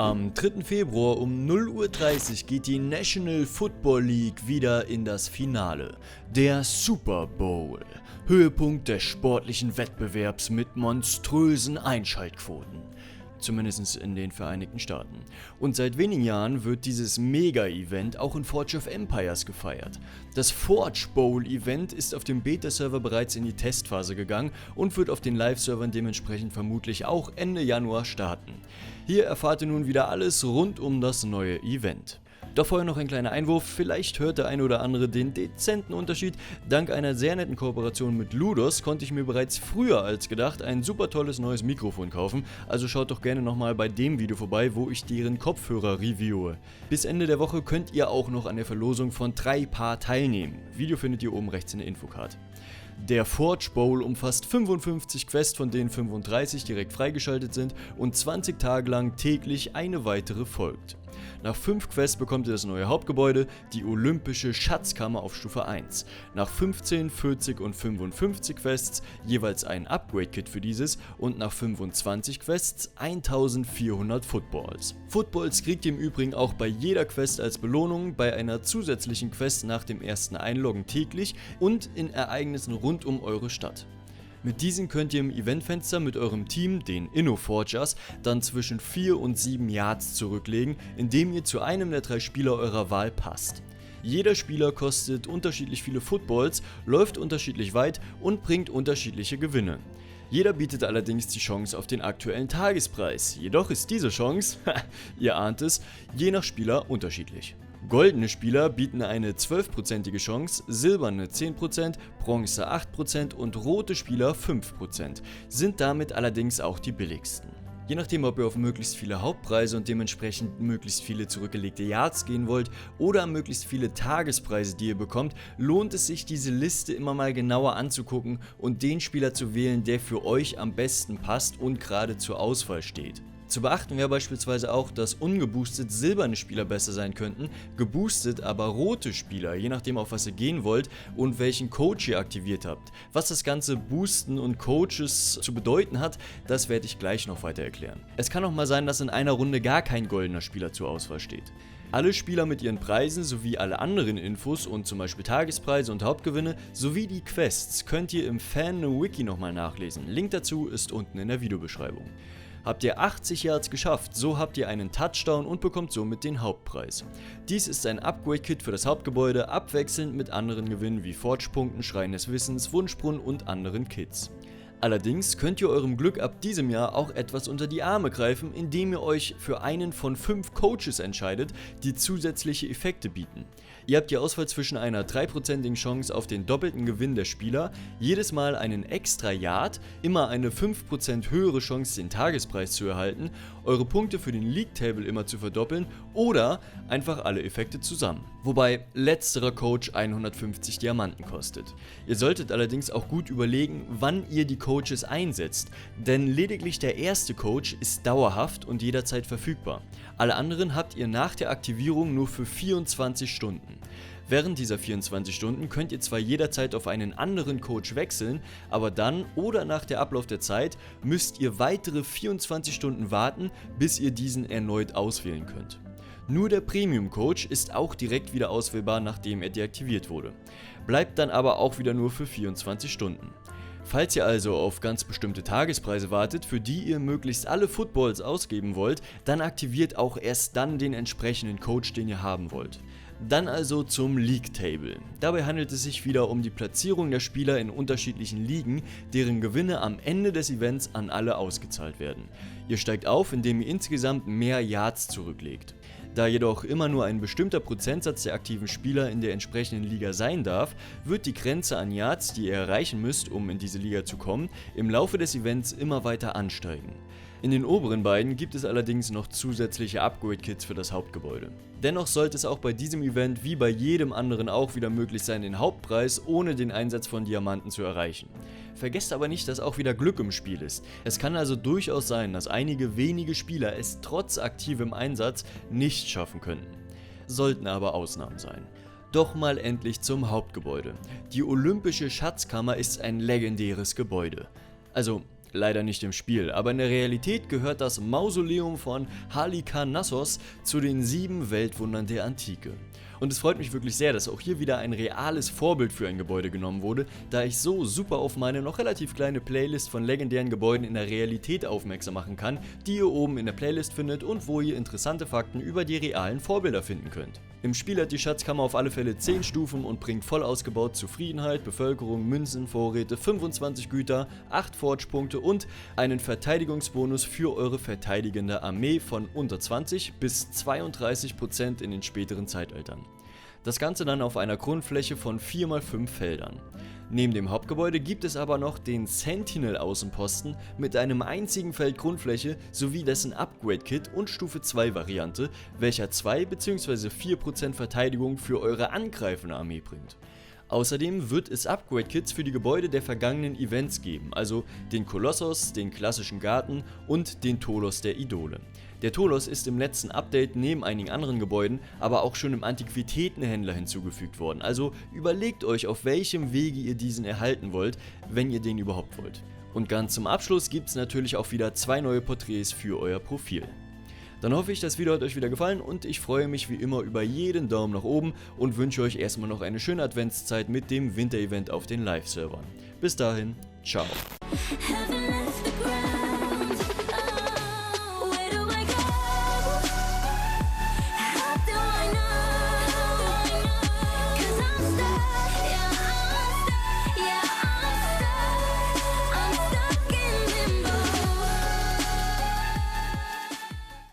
Am 3. Februar um 0:30 Uhr geht die National Football League wieder in das Finale. Der Super Bowl. Höhepunkt des sportlichen Wettbewerbs mit monströsen Einschaltquoten. Zumindest in den Vereinigten Staaten. Und seit wenigen Jahren wird dieses Mega-Event auch in Forge of Empires gefeiert. Das Forge Bowl-Event ist auf dem Beta-Server bereits in die Testphase gegangen und wird auf den Live-Servern dementsprechend vermutlich auch Ende Januar starten. Hier erfahrt ihr nun wieder alles rund um das neue Event. Doch vorher noch ein kleiner Einwurf, vielleicht hört der eine oder andere den dezenten Unterschied. Dank einer sehr netten Kooperation mit Ludos konnte ich mir bereits früher als gedacht ein super tolles neues Mikrofon kaufen, also schaut doch gerne nochmal bei dem Video vorbei, wo ich deren Kopfhörer reviewe. Bis Ende der Woche könnt ihr auch noch an der Verlosung von 3 Paar teilnehmen. Video findet ihr oben rechts in der Infocard. Der Forge Bowl umfasst 55 Quests, von denen 35 direkt freigeschaltet sind und 20 Tage lang täglich eine weitere folgt. Nach 5 Quests bekommt ihr das neue Hauptgebäude, die Olympische Schatzkammer auf Stufe 1. Nach 15, 40 und 55 Quests jeweils ein Upgrade-Kit für dieses und nach 25 Quests 1400 Footballs. Footballs kriegt ihr im Übrigen auch bei jeder Quest als Belohnung, bei einer zusätzlichen Quest nach dem ersten Einloggen täglich und in Ereignissen rund um eure Stadt. Mit diesen könnt ihr im Eventfenster mit eurem Team, den InnoForgers, dann zwischen 4 und 7 Yards zurücklegen, indem ihr zu einem der 3 Spieler eurer Wahl passt. Jeder Spieler kostet unterschiedlich viele Footballs, läuft unterschiedlich weit und bringt unterschiedliche Gewinne. Jeder bietet allerdings die Chance auf den aktuellen Tagespreis, jedoch ist diese Chance, ihr ahnt es, je nach Spieler unterschiedlich. Goldene Spieler bieten eine 12%ige Chance, silberne 10%, Bronze 8% und rote Spieler 5%, sind damit allerdings auch die billigsten. Je nachdem, ob ihr auf möglichst viele Hauptpreise und dementsprechend möglichst viele zurückgelegte Yards gehen wollt oder möglichst viele Tagespreise, die ihr bekommt, lohnt es sich, diese Liste immer mal genauer anzugucken und den Spieler zu wählen, der für euch am besten passt und gerade zur Auswahl steht. Zu beachten wäre beispielsweise auch, dass ungeboostet silberne Spieler besser sein könnten, geboostet aber rote Spieler, je nachdem auf was ihr gehen wollt und welchen Coach ihr aktiviert habt. Was das ganze Boosten und Coaches zu bedeuten hat, das werde ich gleich noch weiter erklären. Es kann auch mal sein, dass in einer Runde gar kein goldener Spieler zur Auswahl steht. Alle Spieler mit ihren Preisen sowie alle anderen Infos und zum Beispiel Tagespreise und Hauptgewinne sowie die Quests könnt ihr im Fan-Wiki nochmal nachlesen. Link dazu ist unten in der Videobeschreibung. Habt ihr 80 Yards geschafft, so habt ihr einen Touchdown und bekommt somit den Hauptpreis. Dies ist ein Upgrade-Kit für das Hauptgebäude, abwechselnd mit anderen Gewinnen wie Forge-Punkten, Schrein des Wissens, Wunschbrunnen und anderen Kits. Allerdings könnt ihr eurem Glück ab diesem Jahr auch etwas unter die Arme greifen, indem ihr euch für einen von 5 Coaches entscheidet, die zusätzliche Effekte bieten. Ihr habt die Auswahl zwischen einer 3%igen Chance auf den doppelten Gewinn der Spieler, jedes Mal einen extra Yard, immer eine 5% höhere Chance den Tagespreis zu erhalten, eure Punkte für den League Table immer zu verdoppeln oder einfach alle Effekte zusammen. Wobei letzterer Coach 150 Diamanten kostet. Ihr solltet allerdings auch gut überlegen, wann ihr die Coaches einsetzt, denn lediglich der erste Coach ist dauerhaft und jederzeit verfügbar. Alle anderen habt ihr nach der Aktivierung nur für 24 Stunden. Während dieser 24 Stunden könnt ihr zwar jederzeit auf einen anderen Coach wechseln, aber dann oder nach der Ablauf der Zeit müsst ihr weitere 24 Stunden warten, bis ihr diesen erneut auswählen könnt. Nur der Premium Coach ist auch direkt wieder auswählbar, nachdem er deaktiviert wurde. Bleibt dann aber auch wieder nur für 24 Stunden. Falls ihr also auf ganz bestimmte Tagespreise wartet, für die ihr möglichst alle Footballs ausgeben wollt, dann aktiviert auch erst dann den entsprechenden Coach, den ihr haben wollt. Dann also zum League Table. Dabei handelt es sich wieder um die Platzierung der Spieler in unterschiedlichen Ligen, deren Gewinne am Ende des Events an alle ausgezahlt werden. Ihr steigt auf, indem ihr insgesamt mehr Yards zurücklegt. Da jedoch immer nur ein bestimmter Prozentsatz der aktiven Spieler in der entsprechenden Liga sein darf, wird die Grenze an Yards, die ihr erreichen müsst, um in diese Liga zu kommen, im Laufe des Events immer weiter ansteigen. In den oberen beiden gibt es allerdings noch zusätzliche Upgrade-Kits für das Hauptgebäude. Dennoch sollte es auch bei diesem Event wie bei jedem anderen auch wieder möglich sein, den Hauptpreis ohne den Einsatz von Diamanten zu erreichen. Vergesst aber nicht, dass auch wieder Glück im Spiel ist. Es kann also durchaus sein, dass einige wenige Spieler es trotz aktivem Einsatz nicht schaffen könnten. Sollten aber Ausnahmen sein. Doch mal endlich zum Hauptgebäude. Die Olympische Schatzkammer ist ein legendäres Gebäude. Also Leider nicht im Spiel, aber in der Realität gehört das Mausoleum von Halikarnassos zu den 7 Weltwundern der Antike. Und es freut mich wirklich sehr, dass auch hier wieder ein reales Vorbild für ein Gebäude genommen wurde, da ich so super auf meine noch relativ kleine Playlist von legendären Gebäuden in der Realität aufmerksam machen kann, die ihr oben in der Playlist findet und wo ihr interessante Fakten über die realen Vorbilder finden könnt. Im Spiel hat die Schatzkammer auf alle Fälle 10 Stufen und bringt voll ausgebaut Zufriedenheit, Bevölkerung, Münzen, Vorräte, 25 Güter, 8 Forge-Punkte und einen Verteidigungsbonus für eure verteidigende Armee von unter 20 bis 32% in den späteren Zeitaltern. Das Ganze dann auf einer Grundfläche von 4×5 Feldern. Neben dem Hauptgebäude gibt es aber noch den Sentinel-Außenposten mit einem einzigen Feld Grundfläche sowie dessen Upgrade-Kit und Stufe 2 Variante, welcher 2 bzw. 4% Verteidigung für eure angreifende Armee bringt. Außerdem wird es Upgrade-Kits für die Gebäude der vergangenen Events geben, also den Kolossos, den klassischen Garten und den Tholos der Idole. Der Tholos ist im letzten Update neben einigen anderen Gebäuden, aber auch schon im Antiquitätenhändler hinzugefügt worden, also überlegt euch, auf welchem Wege ihr diesen erhalten wollt, wenn ihr den überhaupt wollt. Und ganz zum Abschluss gibt es natürlich auch wieder 2 neue Porträts für euer Profil. Dann hoffe ich, das Video hat euch wieder gefallen und ich freue mich wie immer über jeden Daumen nach oben und wünsche euch erstmal noch eine schöne Adventszeit mit dem Winter-Event auf den Live-Servern. Bis dahin, ciao.